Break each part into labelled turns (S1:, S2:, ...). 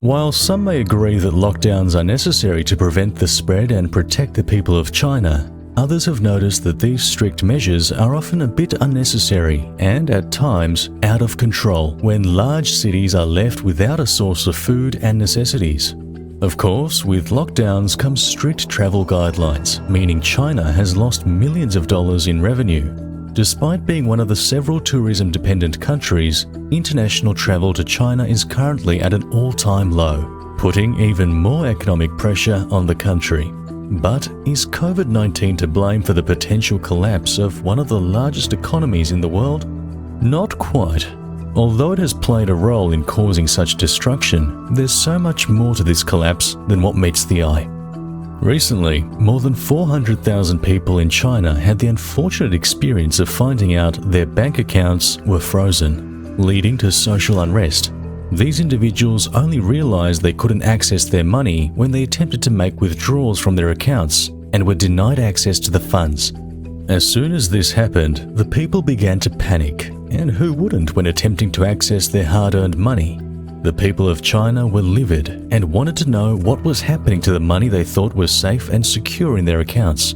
S1: While some may agree that lockdowns are necessary to prevent the spread and protect the people of China, others have noticed that these strict measures are often a bit unnecessary and, at times, out of control when large cities are left without a source of food and necessities. Of course, with lockdowns comes strict travel guidelines, meaning China has lost millions of dollars in revenue. Despite being one of the several tourism-dependent countries, international travel to China is currently at an all-time low, putting even more economic pressure on the country. But is COVID-19 to blame for the potential collapse of one of the largest economies in the world? Not quite. Although it has played a role in causing such destruction, there's so much more to this collapse than what meets the eye. Recently, more than 400,000 people in China had the unfortunate experience of finding out their bank accounts were frozen, leading to social unrest. These individuals only realized they couldn't access their money when they attempted to make withdrawals from their accounts and were denied access to the funds. As soon as this happened, the people began to panic, and who wouldn't when attempting to access their hard-earned money? The people of China were livid and wanted to know what was happening to the money they thought was safe and secure in their accounts.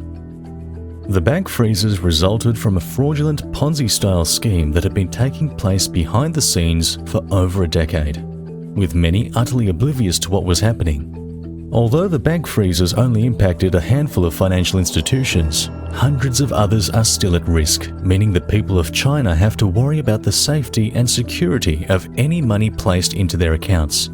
S1: The bank freezes resulted from a fraudulent Ponzi-style scheme that had been taking place behind the scenes for over a decade, with many utterly oblivious to what was happening. Although the bank freezes only impacted a handful of financial institutions, hundreds of others are still at risk, meaning the people of China have to worry about the safety and security of any money placed into their accounts.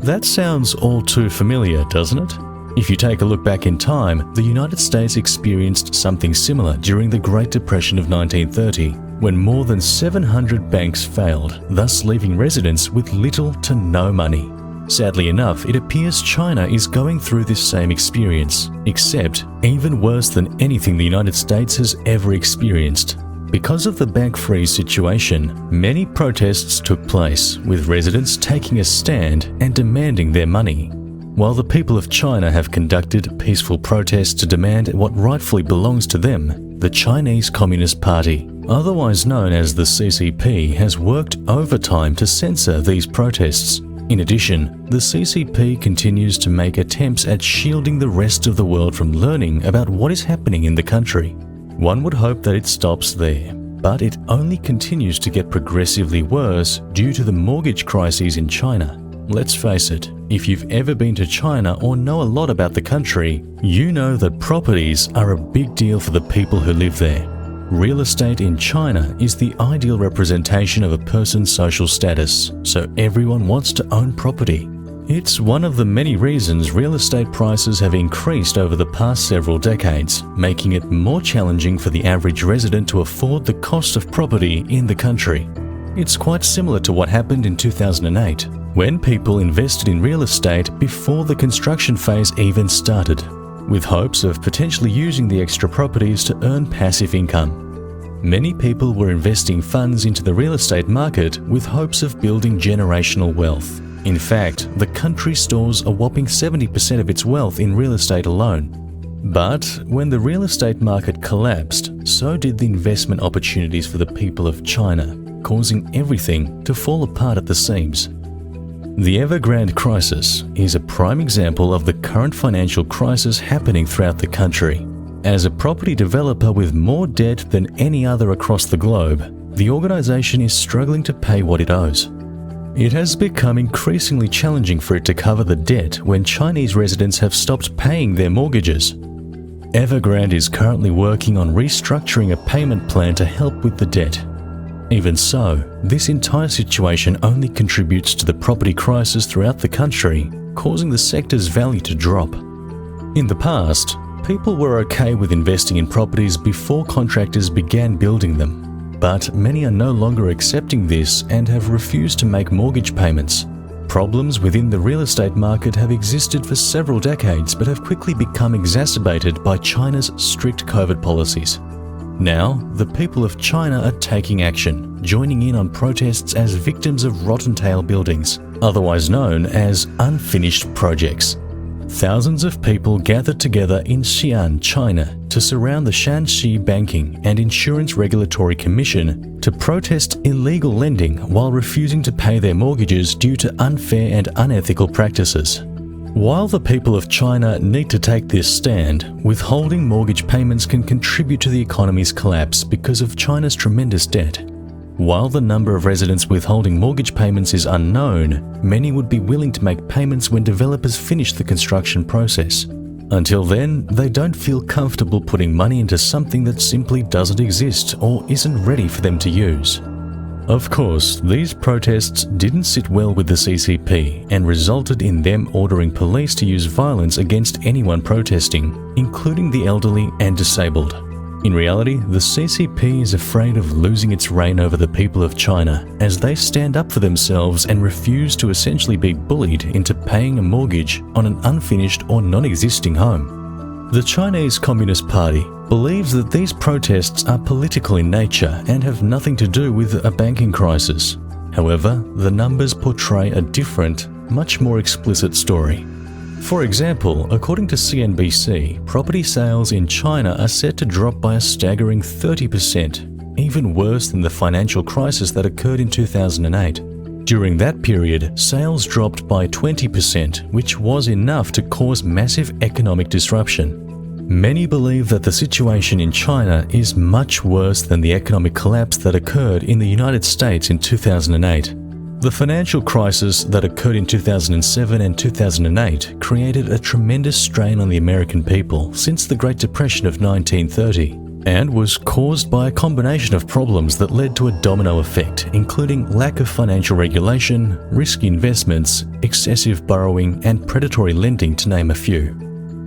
S1: That sounds all too familiar, doesn't it? If you take a look back in time, the United States experienced something similar during the Great Depression of 1930, when more than 700 banks failed, thus leaving residents with little to no money. Sadly enough, it appears China is going through this same experience, except even worse than anything the United States has ever experienced. Because of the bank freeze situation, many protests took place, with residents taking a stand and demanding their money. While the people of China have conducted peaceful protests to demand what rightfully belongs to them, the Chinese Communist Party, otherwise known as the CCP, has worked overtime to censor these protests. In addition, the CCP continues to make attempts at shielding the rest of the world from learning about what is happening in the country. One would hope that it stops there, but it only continues to get progressively worse due to the mortgage crises in China. Let's face it, if you've ever been to China or know a lot about the country, you know that properties are a big deal for the people who live there. Real estate in China is the ideal representation of a person's social status, so everyone wants to own property. It's one of the many reasons real estate prices have increased over the past several decades, making it more challenging for the average resident to afford the cost of property in the country. It's quite similar to what happened in 2008, when people invested in real estate before the construction phase even started, with hopes of potentially using the extra properties to earn passive income. Many people were investing funds into the real estate market with hopes of building generational wealth. In fact, the country stores a whopping 70% of its wealth in real estate alone. But when the real estate market collapsed, so did the investment opportunities for the people of China, causing everything to fall apart at the seams. The Evergrande crisis is a prime example of the current financial crisis happening throughout the country. As a property developer with more debt than any other across the globe, the organization is struggling to pay what it owes. It has become increasingly challenging for it to cover the debt when Chinese residents have stopped paying their mortgages. Evergrande is currently working on restructuring a payment plan to help with the debt. Even so, this entire situation only contributes to the property crisis throughout the country, causing the sector's value to drop. In the past, people were okay with investing in properties before contractors began building them, but many are no longer accepting this and have refused to make mortgage payments. Problems within the real estate market have existed for several decades but have quickly become exacerbated by China's strict COVID policies. Now, the people of China are taking action, joining in on protests as victims of rotten tail buildings, otherwise known as unfinished projects. Thousands of people gathered together in Xi'an, China, to surround the Shanxi Banking and Insurance Regulatory Commission to protest illegal lending while refusing to pay their mortgages due to unfair and unethical practices. While the people of China need to take this stand, withholding mortgage payments can contribute to the economy's collapse because of China's tremendous debt. While the number of residents withholding mortgage payments is unknown, many would be willing to make payments when developers finish the construction process. Until then, they don't feel comfortable putting money into something that simply doesn't exist or isn't ready for them to use. Of course, these protests didn't sit well with the CCP and resulted in them ordering police to use violence against anyone protesting, including the elderly and disabled. In reality, the CCP is afraid of losing its reign over the people of China as they stand up for themselves and refuse to essentially be bullied into paying a mortgage on an unfinished or non-existing home. The Chinese Communist Party believes that these protests are political in nature and have nothing to do with a banking crisis. However, the numbers portray a different, much more explicit story. For example, according to CNBC, property sales in China are set to drop by a staggering 30%, even worse than the financial crisis that occurred in 2008. During that period, sales dropped by 20%, which was enough to cause massive economic disruption. Many believe that the situation in China is much worse than the economic collapse that occurred in the United States in 2008. The financial crisis that occurred in 2007 and 2008 created a tremendous strain on the American people since the Great Depression of 1930, and was caused by a combination of problems that led to a domino effect, including lack of financial regulation, risky investments, excessive borrowing, and predatory lending, to name a few.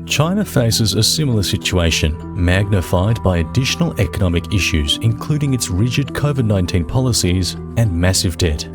S1: China faces a similar situation, magnified by additional economic issues, including its rigid COVID-19 policies and massive debt.